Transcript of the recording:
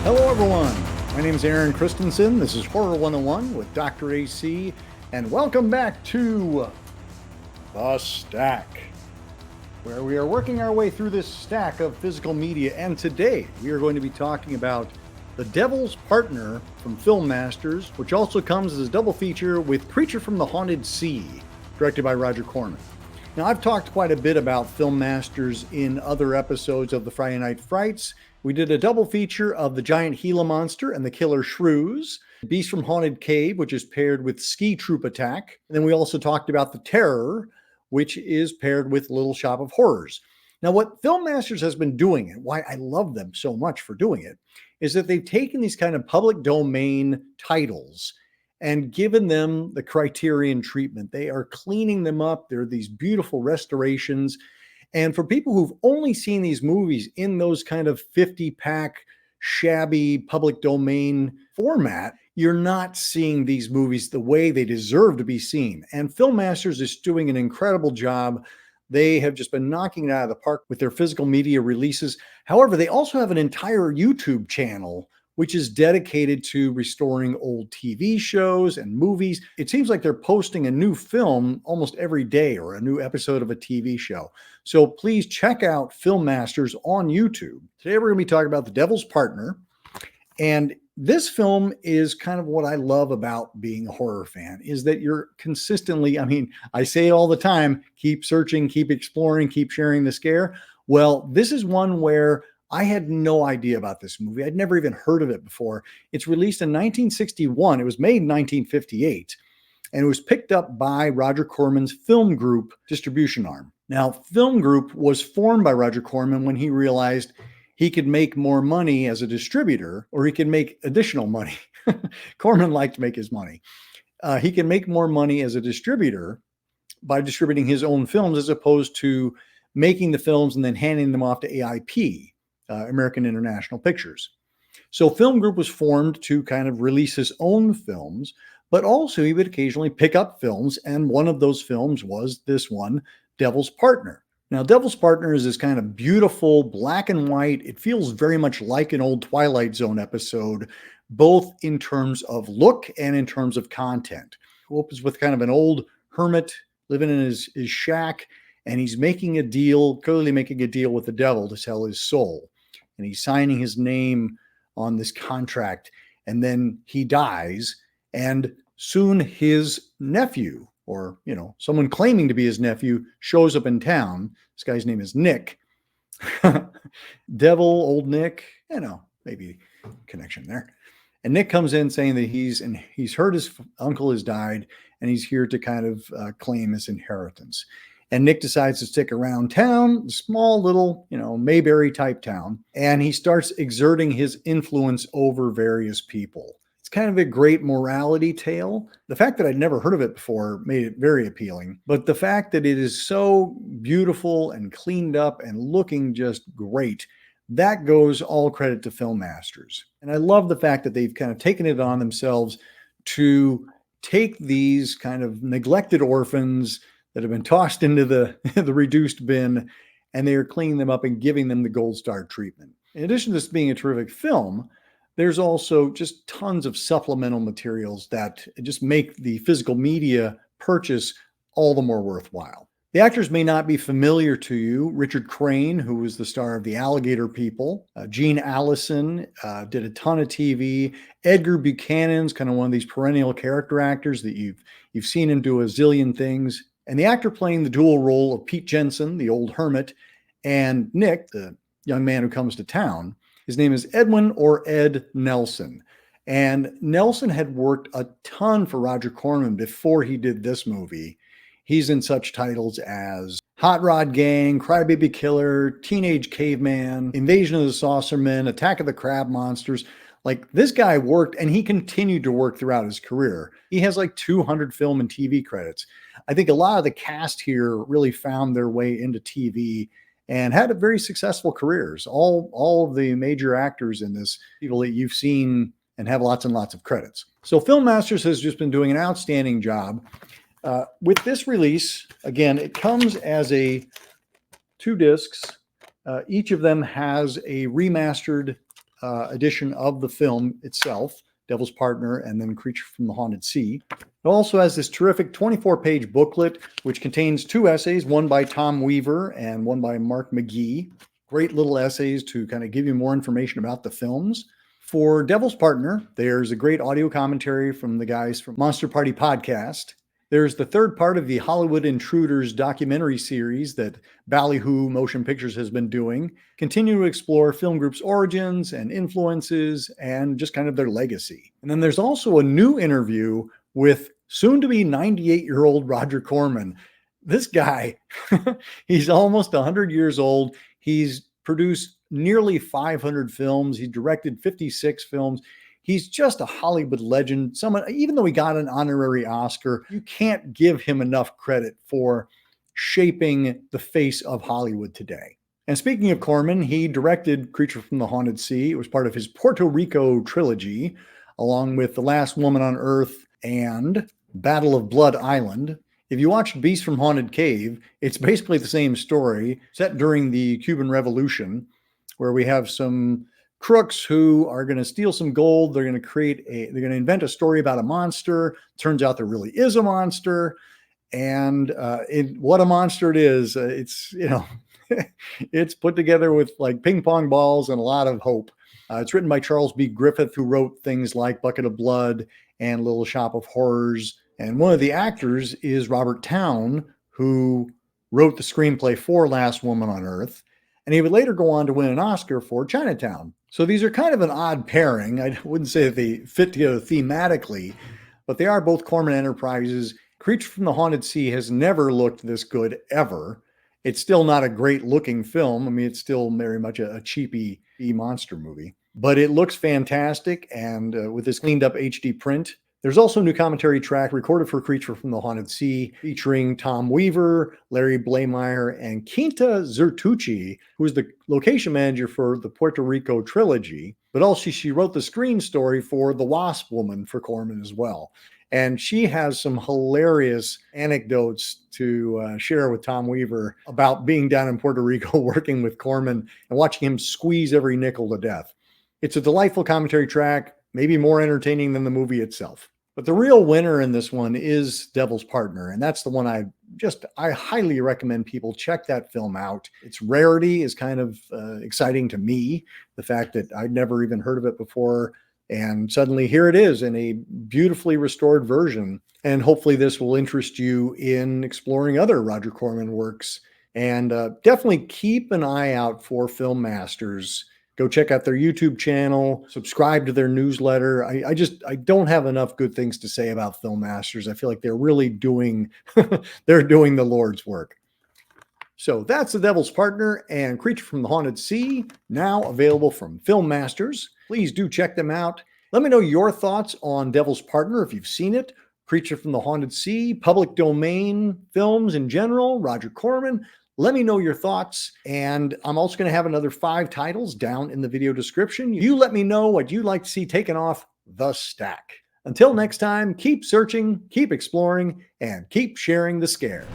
Hello everyone, my name is Aaron Christensen. This is Horror 101 with Dr. AC, and welcome back to The Stack, where we are working our way through this stack of physical media, and today we are going to be talking about The Devil's Partner from Film Masters, which also comes as a double feature with Creature from the Haunted Sea, directed by Roger Corman. Now, I've talked quite a bit about Film Masters in other episodes of the Friday Night Frights. We did a double feature of the giant Gila monster and the killer shrews, Beast from Haunted Cave, which is paired with Ski Troop Attack. And then we also talked about The Terror, which is paired with Little Shop of Horrors. Now, what Film Masters has been doing, and why I love them so much for doing it, is that they've taken these kind of public domain titles and given them the Criterion treatment. They are cleaning them up. They're these beautiful restorations. And for people who've only seen these movies in those kind of 50-pack, shabby public domain format, you're not seeing these movies the way they deserve to be seen. And Film Masters is doing an incredible job. They have just been knocking it out of the park with their physical media releases. However, they also have an entire YouTube channel which is dedicated to restoring old TV shows and movies. It seems like they're posting a new film almost every day or a new episode of a TV show. So please check out Film Masters on YouTube. Today we're going to be talking about The Devil's Partner. And this film is kind of what I love about being a horror fan, is that you're consistently, I say it all the time, keep searching, keep exploring, keep sharing the scare. Well, this is one where I had no idea about this movie. I'd never even heard of it before. It's released in 1961. It was made in 1958, and it was picked up by Roger Corman's Filmgroup distribution arm. Now, Filmgroup was formed by Roger Corman when he realized he could make more money as a distributor, or he could make additional money. Corman liked to make his money. He can make more money as a distributor by distributing his own films as opposed to making the films and then handing them off to AIP. American International Pictures. So Filmgroup was formed to kind of release his own films, but also he would occasionally pick up films, and one of those films was this one, Devil's Partner. Now, Devil's Partner is this kind of beautiful black and white. It feels very much like an old Twilight Zone episode, both in terms of look and in terms of content. It opens with kind of an old hermit living in his shack, and he's making a deal, clearly making a deal with the devil to sell his soul. And he's signing his name on this contract, and then he dies, and soon his nephew, or someone claiming to be his nephew, shows up in town. This guy's name is Nick. Devil, old Nick, maybe connection there. And Nick comes in saying that he's heard his uncle has died, and he's here to kind of claim his inheritance. And Nick decides to stick around town, small little, Mayberry type town, and he starts exerting his influence over various people. It's kind of a great morality tale. The fact that I'd never heard of it before made it very appealing, but the fact that it is so beautiful and cleaned up and looking just great, that goes all credit to Film Masters. And I love the fact that they've kind of taken it on themselves to take these kind of neglected orphans that have been tossed into the reduced bin, and they are cleaning them up and giving them the gold star treatment. In addition to this being a terrific film, there's also just tons of supplemental materials that just make the physical media purchase all the more worthwhile. The actors may not be familiar to you. Richard Crane, who was the star of The Alligator People. Gene Allison did a ton of TV. Edgar Buchanan's kind of one of these perennial character actors that you've seen him do a zillion things. And the actor playing the dual role of Pete Jensen, the old hermit, and Nick, the young man who comes to town, his name is Edwin or Ed Nelson. And Nelson had worked a ton for Roger Corman before he did this movie. He's in such titles as Hot Rod Gang, Crybaby Killer, Teenage Caveman, Invasion of the Saucermen, Attack of the Crab Monsters. Like, this guy worked, and he continued to work throughout his career. He has like 200 film and TV credits. I think a lot of the cast here really found their way into TV and had very successful careers. All of the major actors in this, people that you've seen and have lots and lots of credits. So Film Masters has just been doing an outstanding job. With this release, again, it comes as two discs. Each of them has a remastered edition of the film itself, Devil's Partner, and then Creature from the Haunted Sea. It also has this terrific 24-page booklet, which contains 2 essays, one by Tom Weaver and one by Mark McGee. Great little essays to kind of give you more information about the films. For Devil's Partner, there's a great audio commentary from the guys from Monster Party Podcast. There's the 3rd part of the Hollywood Intruders documentary series that Ballyhoo Motion Pictures has been doing, continue to explore Filmgroup's origins and influences and just kind of their legacy. And then there's also a new interview with soon-to-be 98-year-old Roger Corman. This guy, he's almost 100 years old. He's produced nearly 500 films. He directed 56 films. He's just a Hollywood legend. Someone, even though he got an honorary Oscar, you can't give him enough credit for shaping the face of Hollywood today. And speaking of Corman, he directed Creature from the Haunted Sea. It was part of his Puerto Rico trilogy, along with The Last Woman on Earth and Battle of Blood Island. If you watched Beast from Haunted Cave, it's basically the same story set during the Cuban Revolution, where we have some crooks who are going to steal some gold. They're going to invent a story about a monster. Turns out there really is a monster. And what a monster it is. It's put together with like ping pong balls and a lot of hope. It's written by Charles B. Griffith, who wrote things like Bucket of Blood and Little Shop of Horrors. And one of the actors is Robert Towne, who wrote the screenplay for Last Woman on Earth. And he would later go on to win an Oscar for Chinatown. So these are kind of an odd pairing. I wouldn't say that they fit together thematically, but they are both Corman Enterprises. Creature from the Haunted Sea has never looked this good ever. It's still not a great looking film. I mean, it's still very much a cheapy monster movie, but it looks fantastic. And with this cleaned up HD print, there's also a new commentary track recorded for Creature from the Haunted Sea featuring Tom Weaver, Larry Blameyer, and Quinta Zertucci, who is the location manager for the Puerto Rico trilogy. But also she wrote the screen story for The Wasp Woman for Corman as well. And she has some hilarious anecdotes to share with Tom Weaver about being down in Puerto Rico working with Corman and watching him squeeze every nickel to death. It's a delightful commentary track, maybe more entertaining than the movie itself. But the real winner in this one is Devil's Partner, and that's the one I highly recommend people check that film out. Its rarity is kind of exciting to me, the fact that I'd never even heard of it before, and suddenly here it is in a beautifully restored version. And hopefully this will interest you in exploring other Roger Corman works, and definitely keep an eye out for Film Masters. Go check out their YouTube channel, subscribe to their newsletter. I don't have enough good things to say about Film Masters. I feel like they're really doing, they're doing the Lord's work. So that's The Devil's Partner and Creature from the Haunted Sea, now available from Film Masters. Please do check them out. Let me know your thoughts on Devil's Partner if you've seen it, Creature from the Haunted Sea, public domain films in general, Roger Corman. Let me know your thoughts, and I'm also going to have another 5 titles down in the video description. You let me know what you'd like to see taken off the stack. Until next time, keep searching, keep exploring, and keep sharing the scare.